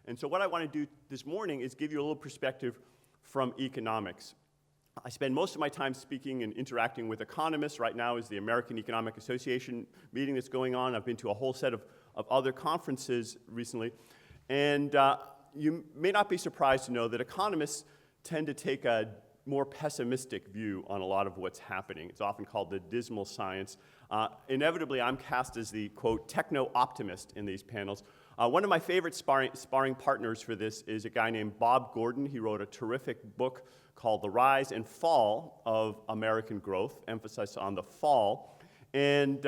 And so what I want to do this morning is give you a little perspective from economics. I spend most of my time speaking and interacting with economists. Right now is the American Economic Association meeting that's going on. I've been to a whole set of other conferences recently. And you may not be surprised to know that economists tend to take a more pessimistic view on a lot of what's happening. It's often called the dismal science. Inevitably, I'm cast as the, quote, techno-optimist in these panels. One of my favorite sparring partners for this is a guy named Bob Gordon. He wrote a terrific book called The Rise and Fall of American Growth, emphasis on the fall. And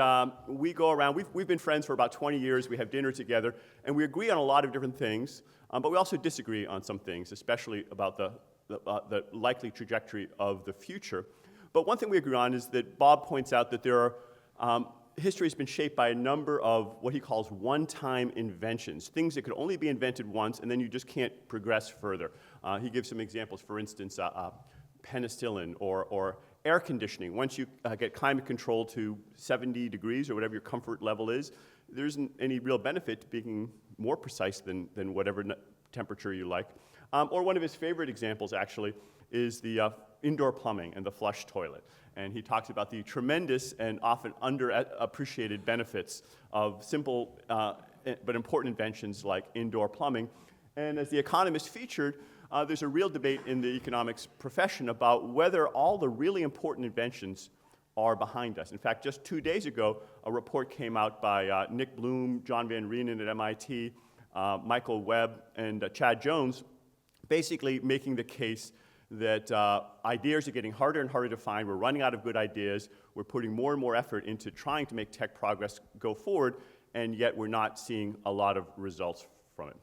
we go around, we've been friends for about 20 years, we have dinner together, and we agree on a lot of different things, but we also disagree on some things, especially about the likely trajectory of the future. But one thing we agree on is that Bob points out that there are, history has been shaped by a number of what he calls one-time inventions, things that could only be invented once, and then you just can't progress further. He gives some examples, for instance, penicillin or air conditioning. Once you get climate control to 70 degrees or whatever your comfort level is, there isn't any real benefit to being more precise than whatever temperature you like. Or one of his favorite examples, actually, is the indoor plumbing and the flush toilet. And he talks about the tremendous and often underappreciated benefits of simple but important inventions like indoor plumbing. And as The Economist featured, there's a real debate in the economics profession about whether all the really important inventions are behind us. In fact, just 2 days ago, a report came out by Nick Bloom, John Van Reenen at MIT, Michael Webb, and Chad Jones, basically making the case that ideas are getting harder and harder to find. We're running out of good ideas. We're putting more and more effort into trying to make tech progress go forward, and yet we're not seeing a lot of results from it.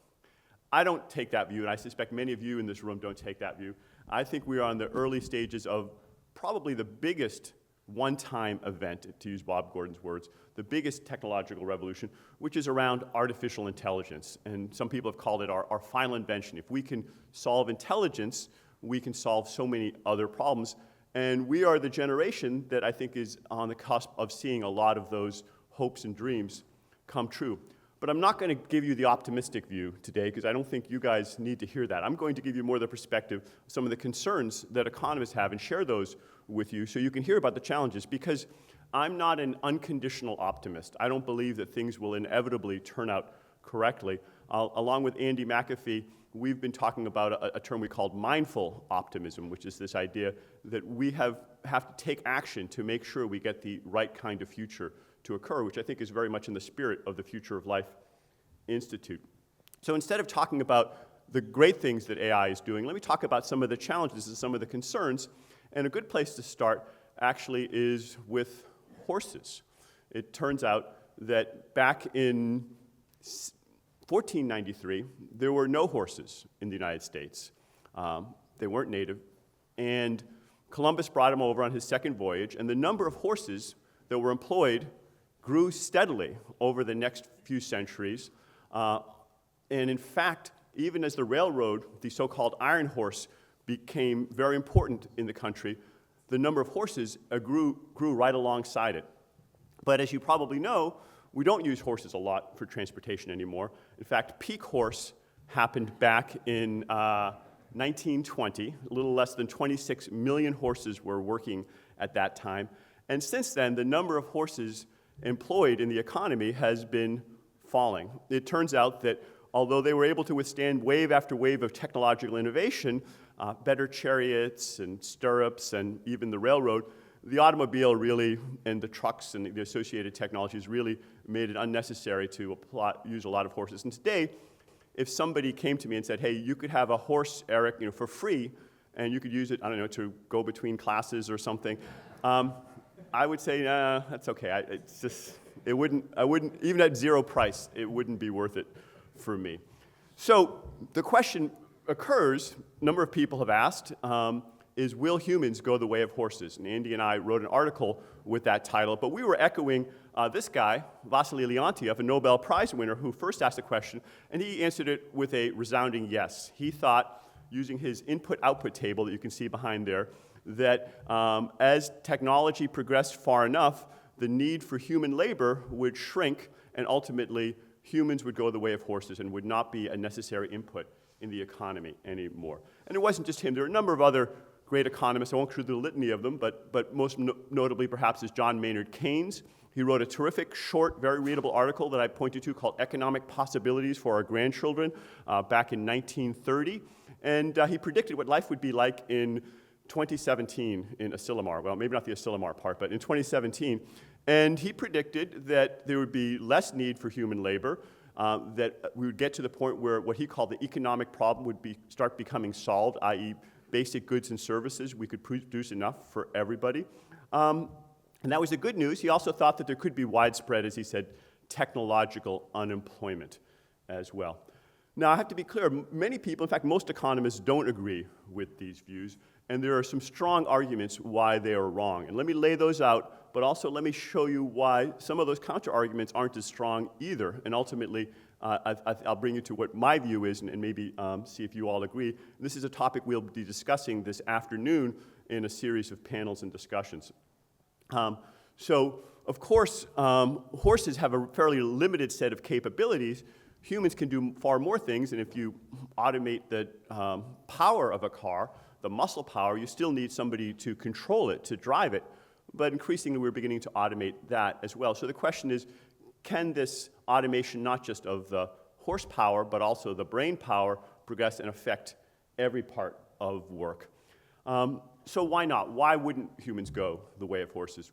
I don't take that view, and I suspect many of you in this room don't take that view. I think we are on the early stages of probably the biggest one-time event, to use Bob Gordon's words, the biggest technological revolution, which is around artificial intelligence. And some people have called it our final invention. If we can solve intelligence, we can solve so many other problems. And we are the generation that I think is on the cusp of seeing a lot of those hopes and dreams come true. But I'm not going to give you the optimistic view today, because I don't think you guys need to hear that. I'm going to give you more the perspective of some of the concerns that economists have and share those with you so you can hear about the challenges, because I'm not an unconditional optimist. I don't believe that things will inevitably turn out correctly. Along with Andy McAfee, we've been talking about a term we called mindful optimism, which is this idea that we have to take action to make sure we get the right kind of future to occur, which I think is very much in the spirit of the Future of Life Institute. So instead of talking about the great things that AI is doing, let me talk about some of the challenges and some of the concerns. And a good place to start actually is with horses. It turns out that back in 1493, there were no horses in the United States. They weren't native. And Columbus brought them over on his second voyage, and the number of horses that were employed grew steadily over the next few centuries. And in fact, even as the railroad, the so-called iron horse, became very important in the country, the number of horses grew right alongside it. But as you probably know, we don't use horses a lot for transportation anymore. In fact, peak horse happened back in 1920. A little less than 26 million horses were working at that time. And since then, the number of horses employed in the economy has been falling. It turns out that although they were able to withstand wave after wave of technological innovation, better chariots and stirrups and even the railroad, the automobile really, and the trucks and the associated technologies really made it unnecessary to use a lot of horses. And today, if somebody came to me and said, hey, you could have a horse, Eric, for free, and you could use it, I don't know, to go between classes or something, I would say, nah, that's okay. I wouldn't, even at zero price, it wouldn't be worth it for me. So the question occurs, a number of people have asked, is will humans go the way of horses? And Andy and I wrote an article with that title, but we were echoing this guy, Wassily Leontief, a Nobel Prize winner, who first asked the question, and he answered it with a resounding yes. He thought, using his input-output table that you can see behind there, that as technology progressed far enough, the need for human labor would shrink, and ultimately humans would go the way of horses and would not be a necessary input in the economy anymore. And it wasn't just him. There were a number of other great economists. I won't go through the litany of them, but most notably perhaps is John Maynard Keynes. He wrote a terrific, short, very readable article that I pointed to called Economic Possibilities for Our Grandchildren back in 1930. And he predicted what life would be like in 2017 in Asilomar. Well, maybe not the Asilomar part, but in 2017. And he predicted that there would be less need for human labor, that we would get to the point where what he called the economic problem would start becoming solved, i.e. basic goods and services. We could produce enough for everybody. And that was the good news. He also thought that there could be widespread, as he said, technological unemployment as well. Now, I have to be clear, many people, in fact, most economists don't agree with these views, and there are some strong arguments why they are wrong. And let me lay those out, but also let me show you why some of those counter-arguments aren't as strong either, and ultimately, I'll bring you to what my view is and maybe see if you all agree. This is a topic we'll be discussing this afternoon in a series of panels and discussions. So, of course, horses have a fairly limited set of capabilities. Humans can do far more things, and if you automate the power of a car, the muscle power, you still need somebody to control it, to drive it. But increasingly, we're beginning to automate that as well. So the question is, can this automation, not just of the horsepower, but also the brain power, progress and affect every part of work? So why not? Why wouldn't humans go the way of horses?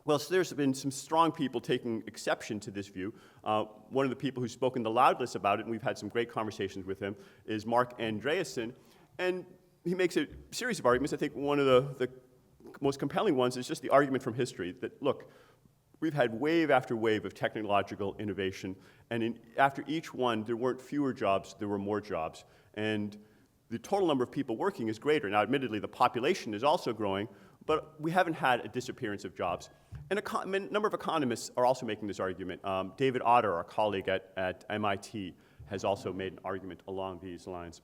Well, so there's been some strong people taking exception to this view. One of the people who's spoken the loudest about it, and we've had some great conversations with him, is Mark Andreessen. And he makes a series of arguments. I think one of the most compelling ones is just the argument from history that, look, we've had wave after wave of technological innovation, and after each one, there weren't fewer jobs, there were more jobs. And the total number of people working is greater. Now, admittedly, the population is also growing, but we haven't had a disappearance of jobs. And a number of economists are also making this argument. David Otter, our colleague at MIT, has also made an argument along these lines.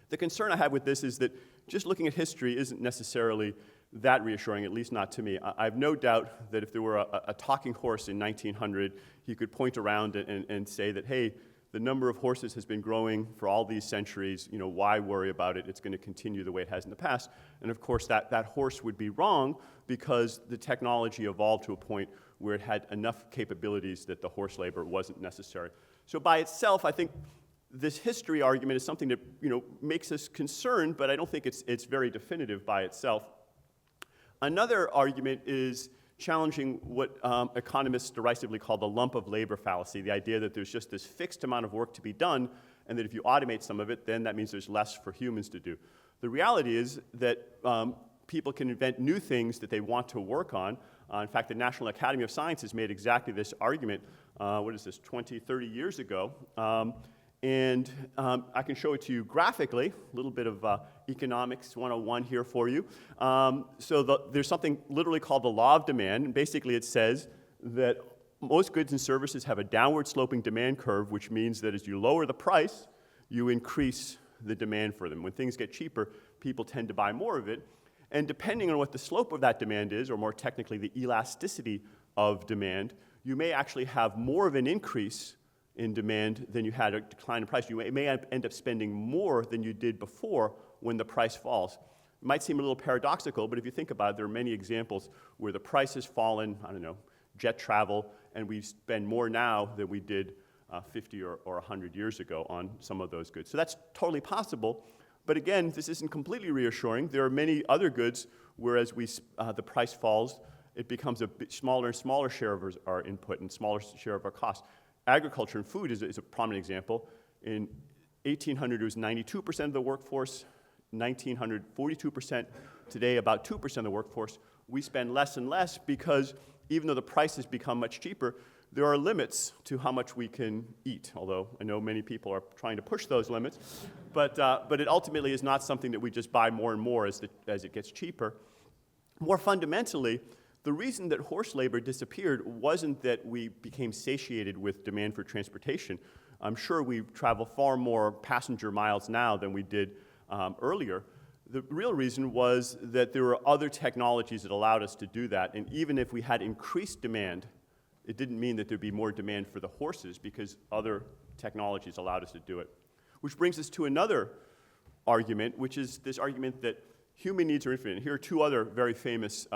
The concern I have with this is that just looking at history isn't necessarily that reassuring, at least not to me. I have no doubt that if there were a talking horse in 1900, he could point around and say that, hey, the number of horses has been growing for all these centuries. You know, why worry about it? It's going to continue the way it has in the past. And of course, that horse would be wrong because the technology evolved to a point where it had enough capabilities that the horse labor wasn't necessary. So by itself, I think this history argument is something that, you know, makes us concerned, but I don't think it's very definitive by itself. Another argument is challenging what economists derisively call the lump of labor fallacy, the idea that there's just this fixed amount of work to be done, and that if you automate some of it, then that means there's less for humans to do. The reality is that people can invent new things that they want to work on. In fact, the National Academy of Sciences made exactly this argument, 20, 30 years ago. And I can show it to you graphically, a little bit of economics 101 here for you. There's something literally called the law of demand, and basically it says that most goods and services have a downward sloping demand curve, which means that as you lower the price, you increase the demand for them. When things get cheaper, people tend to buy more of it. And depending on what the slope of that demand is, or more technically the elasticity of demand, you may actually have more of an increase in demand than you had a decline in price. You may end up spending more than you did before when the price falls. It might seem a little paradoxical, but if you think about it, there are many examples where the price has fallen, I don't know, jet travel, and we spend more now than we did 50 or 100 years ago on some of those goods. So that's totally possible, but again, this isn't completely reassuring. There are many other goods where as the price falls, it becomes a bit smaller and smaller share of our input and smaller share of our cost. Agriculture and food is a prominent example. In 1800, it was 92% of the workforce. 1900, 42%. Today, about 2% of the workforce. We spend less and less because even though the prices become much cheaper, there are limits to how much we can eat, although I know many people are trying to push those limits. But it ultimately is not something that we just buy more and more as it gets cheaper. More fundamentally, the reason that horse labor disappeared wasn't that we became satiated with demand for transportation. I'm sure we travel far more passenger miles now than we did earlier. The real reason was that there were other technologies that allowed us to do that, and even if we had increased demand it didn't mean that there'd be more demand for the horses because other technologies allowed us to do it. Which brings us to another argument, which is this argument that human needs are infinite. And here are two other very famous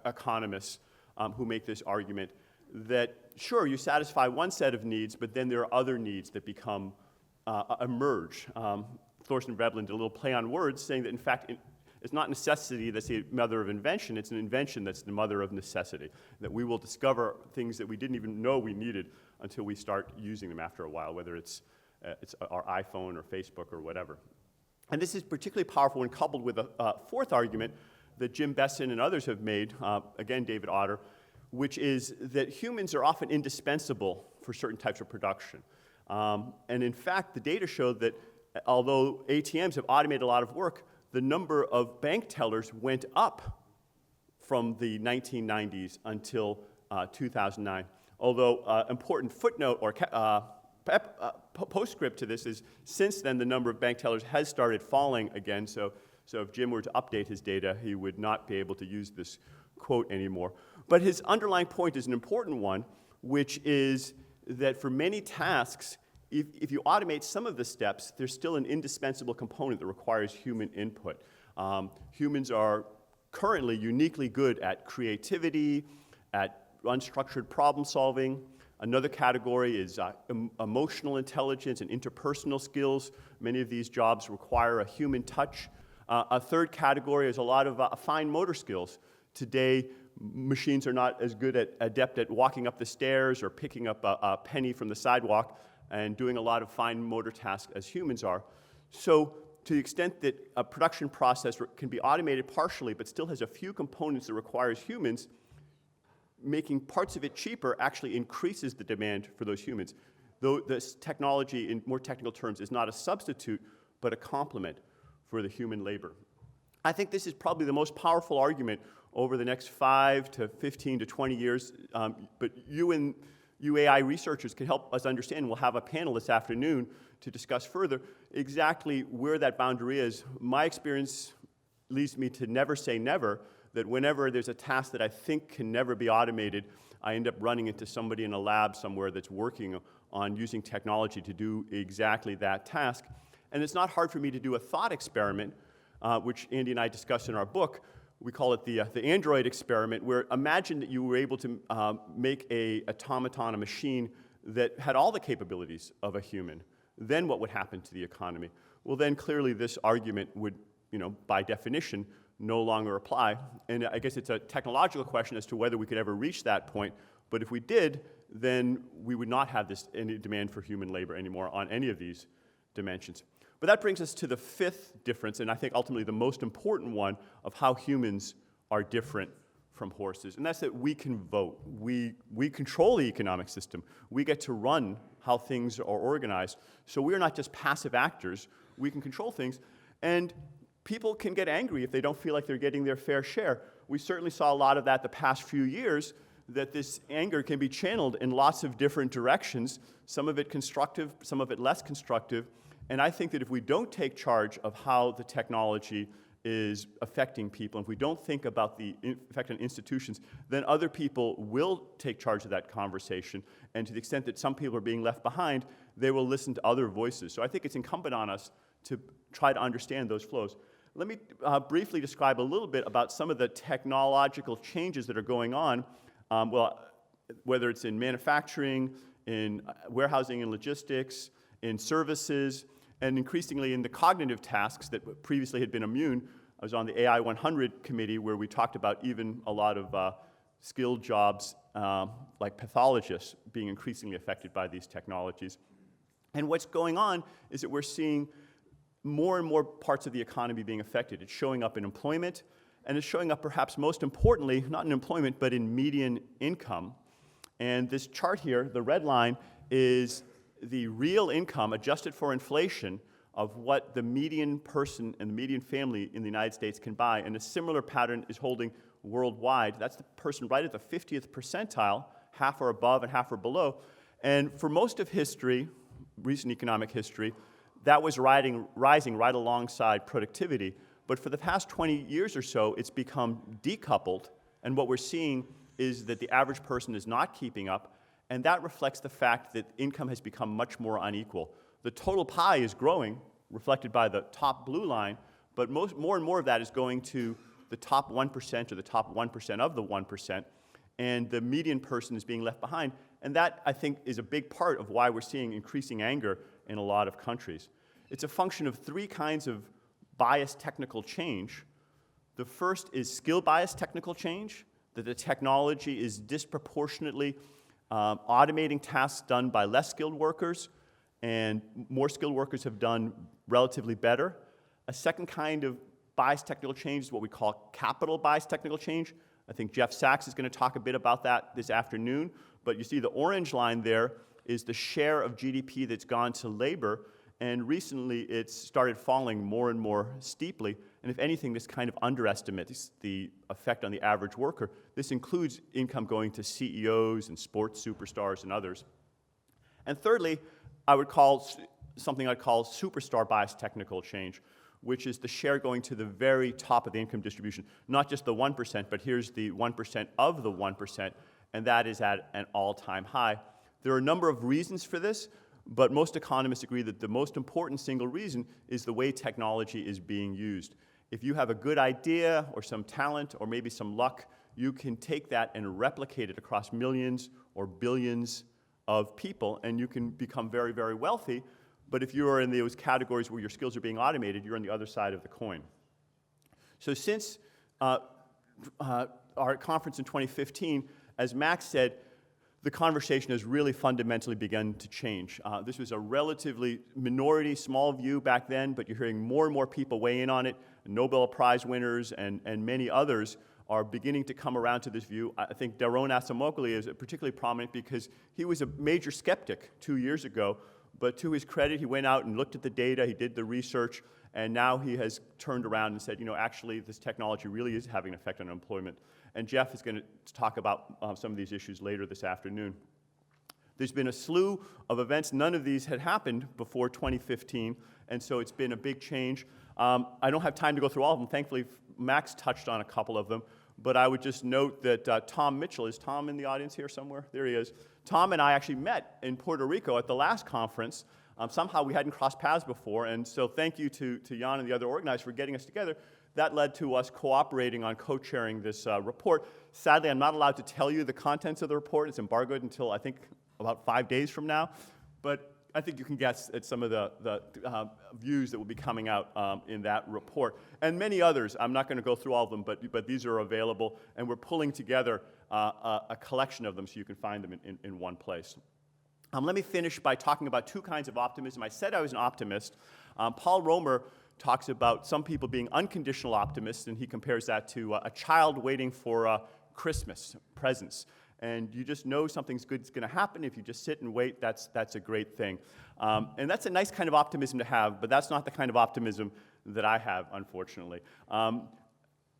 economists who make this argument that, sure, you satisfy one set of needs, but then there are other needs that become, emerge. Thorsten Veblen did a little play on words, saying that, in fact, it's not necessity that's the mother of invention, it's an invention that's the mother of necessity. That we will discover things that we didn't even know we needed until we start using them after a while, whether it's our iPhone or Facebook or whatever. And this is particularly powerful when coupled with a fourth argument that Jim Besson and others have made, again, David Otter, which is that humans are often indispensable for certain types of production. And in fact, the data showed that although ATMs have automated a lot of work, the number of bank tellers went up from the 1990s until 2009. Although important footnote or postscript to this is, since then, the number of bank tellers has started falling again. So if Jim were to update his data, he would not be able to use this quote anymore. But his underlying point is an important one, which is that for many tasks, if you automate some of the steps, there's still an indispensable component that requires human input. Humans are currently uniquely good at creativity, at unstructured problem solving. Another category is emotional intelligence and interpersonal skills. Many of these jobs require a human touch. A third category is a lot of fine motor skills. Today, machines are not as adept at walking up the stairs or picking up a penny from the sidewalk and doing a lot of fine motor tasks as humans are. So to the extent that a production process can be automated partially but still has a few components that requires humans, making parts of it cheaper actually increases the demand for those humans. Though this technology, in more technical terms, is not a substitute, but a complement for the human labor. I think this is probably the most powerful argument over the next 5 to 15 to 20 years, but you AI researchers can help us understand. We'll have a panel this afternoon to discuss further exactly where that boundary is. My experience leads me to never say never, that whenever there's a task that I think can never be automated, I end up running into somebody in a lab somewhere that's working on using technology to do exactly that task. And it's not hard for me to do a thought experiment, which Andy and I discuss in our book. We call it the Android experiment, where imagine that you were able to make an automaton, a machine that had all the capabilities of a human. Then what would happen to the economy? Well, then clearly this argument would, by definition, no longer apply. And I guess it's a technological question as to whether we could ever reach that point. But if we did, then we would not have any demand for human labor anymore on any of these dimensions. But that brings us to the fifth difference, and I think ultimately the most important one, of how humans are different from horses. And that's that we can vote. We control the economic system. We get to run how things are organized. So we're not just passive actors. We can control things. And people can get angry if they don't feel like they're getting their fair share. We certainly saw a lot of that the past few years, that this anger can be channeled in lots of different directions, some of it constructive, some of it less constructive. And I think that if we don't take charge of how the technology is affecting people, if we don't think about the effect on institutions, then other people will take charge of that conversation. And to the extent that some people are being left behind, they will listen to other voices. So I think it's incumbent on us to try to understand those flows. Let me briefly describe a little bit about some of the technological changes that are going on, whether it's in manufacturing, in warehousing and logistics, in services, and increasingly in the cognitive tasks that previously had been immune. I was on the AI 100 committee where we talked about even a lot of skilled jobs like pathologists being increasingly affected by these technologies. And what's going on is that we're seeing more and more parts of the economy being affected. It's showing up in employment, and it's showing up perhaps most importantly, not in employment, but in median income. And this chart here, the red line, is the real income adjusted for inflation of what the median person and the median family in the United States can buy. And a similar pattern is holding worldwide. That's the person right at the 50th percentile, half are above and half are below. And for most of history, recent economic history, that was rising right alongside productivity. But for the past 20 years or so, it's become decoupled. And what we're seeing is that the average person is not keeping up, and that reflects the fact that income has become much more unequal. The total pie is growing, reflected by the top blue line, but more and more of that is going to the top 1% or the top 1% of the 1%, and the median person is being left behind. And that, I think, is a big part of why we're seeing increasing anger in a lot of countries. It's a function of three kinds of biased technical change. The first is skill-biased technical change, that the technology is disproportionately automating tasks done by less skilled workers, and more skilled workers have done relatively better. A second kind of biased technical change is what we call capital biased technical change. I think Jeff Sachs is going to talk a bit about that this afternoon, but you see the orange line there is the share of GDP that's gone to labor, and recently it's started falling more and more steeply, and if anything, this kind of underestimates the effect on the average worker. This includes income going to CEOs and sports superstars and others. And thirdly, I would call something I'd call superstar biased technical change, which is the share going to the very top of the income distribution, not just the 1%, but here's the 1% of the 1%, and that is at an all-time high. There are a number of reasons for this, but most economists agree that the most important single reason is the way technology is being used. If you have a good idea or some talent or maybe some luck, you can take that and replicate it across millions or billions of people, and you can become very, very wealthy. But if you are in those categories where your skills are being automated, you're on the other side of the coin. So since our conference in 2015, as Max said, the conversation has really fundamentally begun to change. This was a relatively minority, small view back then, but you're hearing more and more people weigh in on it. Nobel Prize winners and many others are beginning to come around to this view. I think Daron Acemoglu is particularly prominent because he was a major skeptic 2 years ago, but to his credit, he went out and looked at the data, he did the research, and now he has turned around and said, you know, actually this technology really is having an effect on employment. And Jeff is going to talk about some of these issues later this afternoon. There's been a slew of events. None of these had happened before 2015, and so it's been a big change. I don't have time to go through all of them. Thankfully, Max touched on a couple of them, but I would just note that Tom Mitchell, is Tom in the audience here somewhere? There he is. Tom and I actually met in Puerto Rico at the last conference. Somehow we hadn't crossed paths before, and so thank you to Jan and the other organizers for getting us together. That led to us cooperating on co-chairing this report. Sadly, I'm not allowed to tell you the contents of the report. It's embargoed until, I think, about 5 days from now. But I think you can guess at some of the views that will be coming out in that report. And many others. I'm not going to go through all of them, but these are available. And we're pulling together a collection of them so you can find them in one place. Let me finish by talking about two kinds of optimism. I said I was an optimist. Paul Romer talks about some people being unconditional optimists, and he compares that to a child waiting for Christmas presents. And you just know something's good's going to happen. If you just sit and wait, that's a great thing. And that's a nice kind of optimism to have, but that's not the kind of optimism that I have, unfortunately.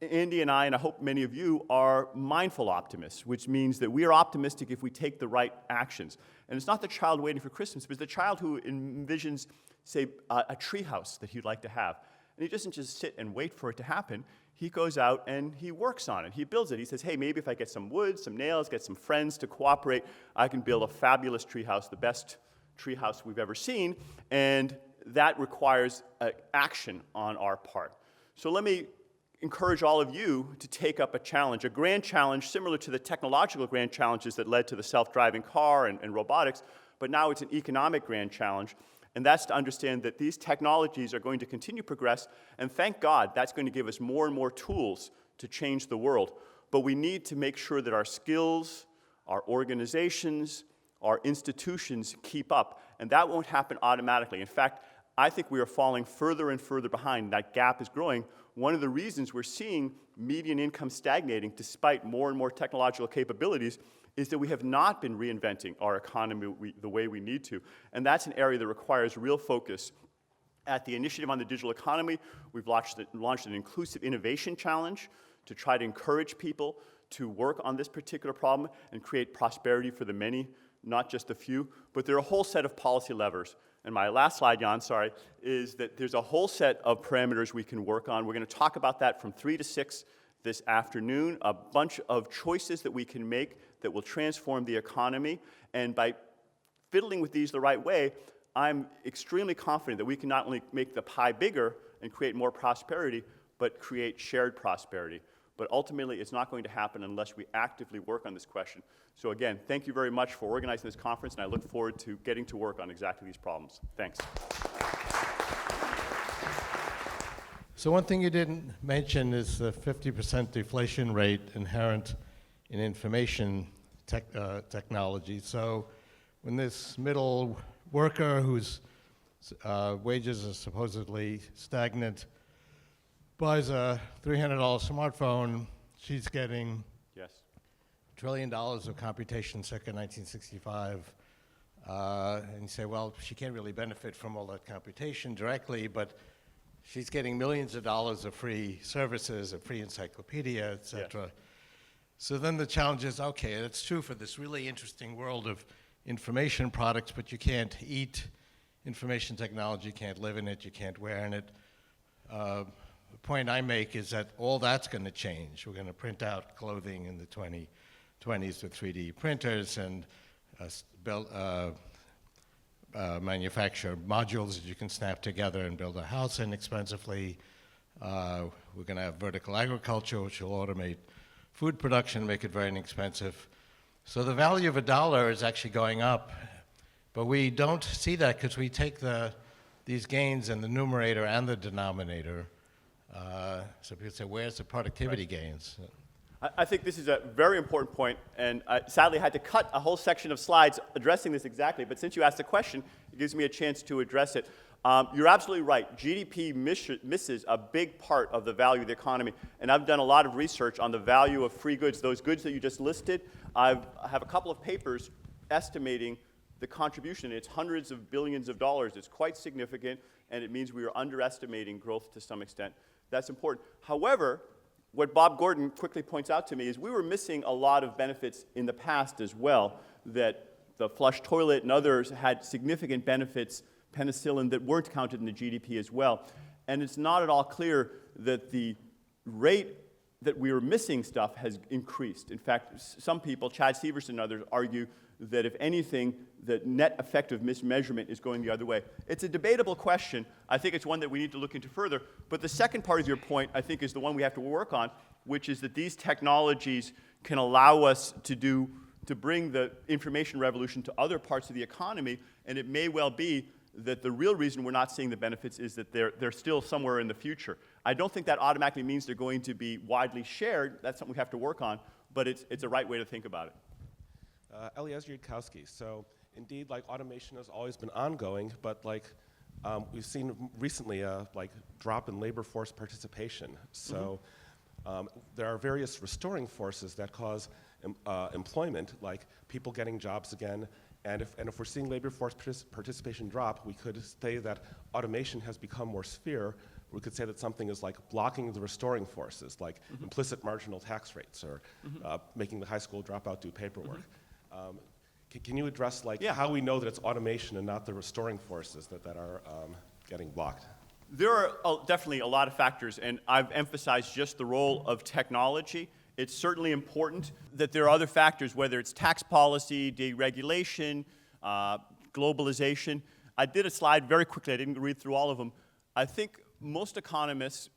Andy and I hope many of you, are mindful optimists, which means that we are optimistic if we take the right actions. And it's not the child waiting for Christmas, but it's the child who envisions, say, a treehouse that he'd like to have. And he doesn't just sit and wait for it to happen. He goes out and he works on it. He builds it. He says, hey, maybe if I get some wood, some nails, get some friends to cooperate, I can build a fabulous treehouse, the best treehouse we've ever seen. And that requires action on our part. So let me encourage all of you to take up a challenge, a grand challenge similar to the technological grand challenges that led to the self-driving car and robotics, but now it's an economic grand challenge. And that's to understand that these technologies are going to continue to progress, and thank God that's going to give us more and more tools to change the world. But we need to make sure that our skills, our organizations, our institutions keep up, and that won't happen automatically. In fact, I think we are falling further and further behind. That gap is growing. One of the reasons we're seeing median income stagnating despite more and more technological capabilities is that we have not been reinventing our economy the way we need to. And that's an area that requires real focus. At the Initiative on the Digital Economy, we've launched an inclusive innovation challenge to try to encourage people to work on this particular problem and create prosperity for the many, not just the few. But there are a whole set of policy levers. And my last slide, Jan, sorry, is that there's a whole set of parameters we can work on. We're going to talk about that from 3 to 6 this afternoon, a bunch of choices that we can make that will transform the economy. And by fiddling with these the right way, I'm extremely confident that we can not only make the pie bigger and create more prosperity, but create shared prosperity. But ultimately, it's not going to happen unless we actively work on this question. So again, thank you very much for organizing this conference, and I look forward to getting to work on exactly these problems. Thanks. So one thing you didn't mention is the 50% deflation rate inherent in information technology. So when this middle worker whose wages are supposedly stagnant buys a $300 smartphone, she's getting Yes. $1 trillion of computation circa 1965. And you say, well, she can't really benefit from all that computation directly, but she's getting millions of dollars of free services, a free encyclopedia, et cetera. Yes. So then the challenge is, okay, it's true for this really interesting world of information products, but you can't eat information technology, you can't live in it, you can't wear in it. The point I make is that all that's going to change. We're going to print out clothing in the 2020s with 3D printers and manufacture modules that you can snap together and build a house inexpensively. We're going to have vertical agriculture, which will automate food production, make it very inexpensive. So the value of a dollar is actually going up, but we don't see that because we take these gains in the numerator and the denominator. So people say, where's the productivity gains? I think this is a very important point, and I sadly had to cut a whole section of slides addressing this exactly, but since you asked the question, it gives me a chance to address it. You're absolutely right. GDP misses a big part of the value of the economy, and I've done a lot of research on the value of free goods, those goods that you just listed. I have a couple of papers estimating the contribution. It's hundreds of billions of dollars. It's quite significant, and it means we are underestimating growth to some extent. That's important. However, what Bob Gordon quickly points out to me is we were missing a lot of benefits in the past as well, that the flush toilet and others had significant benefits, penicillin, that weren't counted in the GDP as well. And it's not at all clear that the rate that we were missing stuff has increased. In fact, some people, Chad Severson and others, argue that if anything, the net effect of mismeasurement is going the other way. It's a debatable question. I think it's one that we need to look into further. But the second part of your point, I think, is the one we have to work on, which is that these technologies can allow us to bring the information revolution to other parts of the economy, and it may well be that the real reason we're not seeing the benefits is that they're still somewhere in the future. I don't think that automatically means they're going to be widely shared. That's something we have to work on, but it's a right way to think about it. Eliezer Yudkowsky. So indeed, like, automation has always been ongoing, but we've seen recently a drop in labor force participation. So there are various restoring forces that cause employment, like people getting jobs again. And if we're seeing labor force participation drop, we could say that automation has become more severe. We could say that something is like blocking the restoring forces, like implicit marginal tax rates, or making the high school dropout do paperwork. Can you address how we know that it's automation and not the restoring forces that are getting blocked? There are definitely a lot of factors, and I've emphasized just the role of technology. It's certainly important that there are other factors, whether it's tax policy, deregulation, globalization. I did a slide very quickly. I didn't read through all of them. I think most economists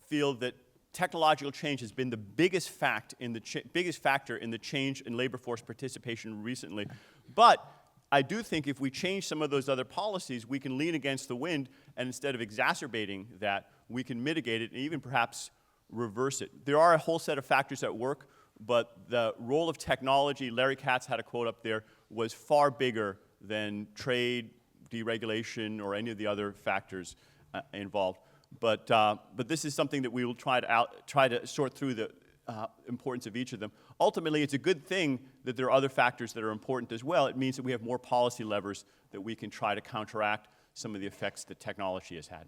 feel that technological change has been the biggest factor in the change in labor force participation recently. But I do think if we change some of those other policies, we can lean against the wind, and instead of exacerbating that, we can mitigate it and even perhaps reverse it. There are a whole set of factors at work, but the role of technology, Larry Katz had a quote up there, was far bigger than trade, deregulation, or any of the other factors involved. But this is something that we will try to sort through the importance of each of them. Ultimately, it's a good thing that there are other factors that are important as well. It means that we have more policy levers that we can try to counteract some of the effects that technology has had.